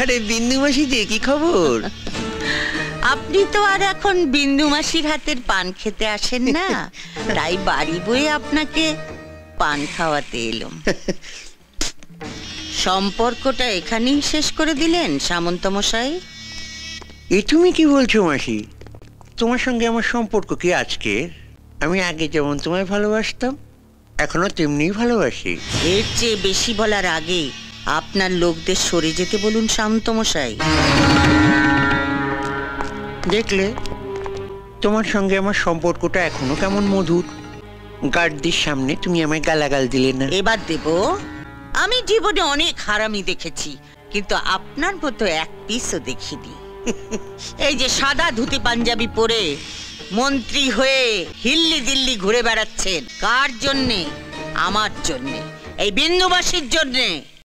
আরে বিন্দু মাসি যে কি খবর? আপনি তো আর এখন বিন্দু মাসির হাতের পান খেতে আসেন না, তাই বাড়ি বয়ে আপনাকে পান খাওয়াতে এলাম। সম্পর্কটা এখানেই শেষ করে দিলেন সামন্ত মশাই? এ তুমি কি বলছো মাসি? তোমার সঙ্গে আমার সম্পর্ক কি আজকের? আমি আগে যেমন তোমায় ভালোবাসতাম এখনো তেমনিই ভালোবাসি। এর চেয়ে বেশি বলার আগে আপনার লোকদের সরে যেতে বলুন সামন্ত মশাই। দেখলে তোমার সঙ্গে আমার সম্পর্কটা এখনো কেমন মধুর। গার্ডদের সামনে তুমি আমায় গালাগাল দিলে না। এবার দেব। আমি জীবনে অনেক হারামি দেখেছি, কিন্তু আপনার মতো এক পিসও দেখিনি। এই যে সাদা ধুতি পাঞ্জাবি পরে মন্ত্রী হয়ে হিল্লি দিল্লি ঘুরে বেড়াচ্ছেন, কার জন্যে? আমার জন্যে, এই বিন্দুবাসীর জন্যে।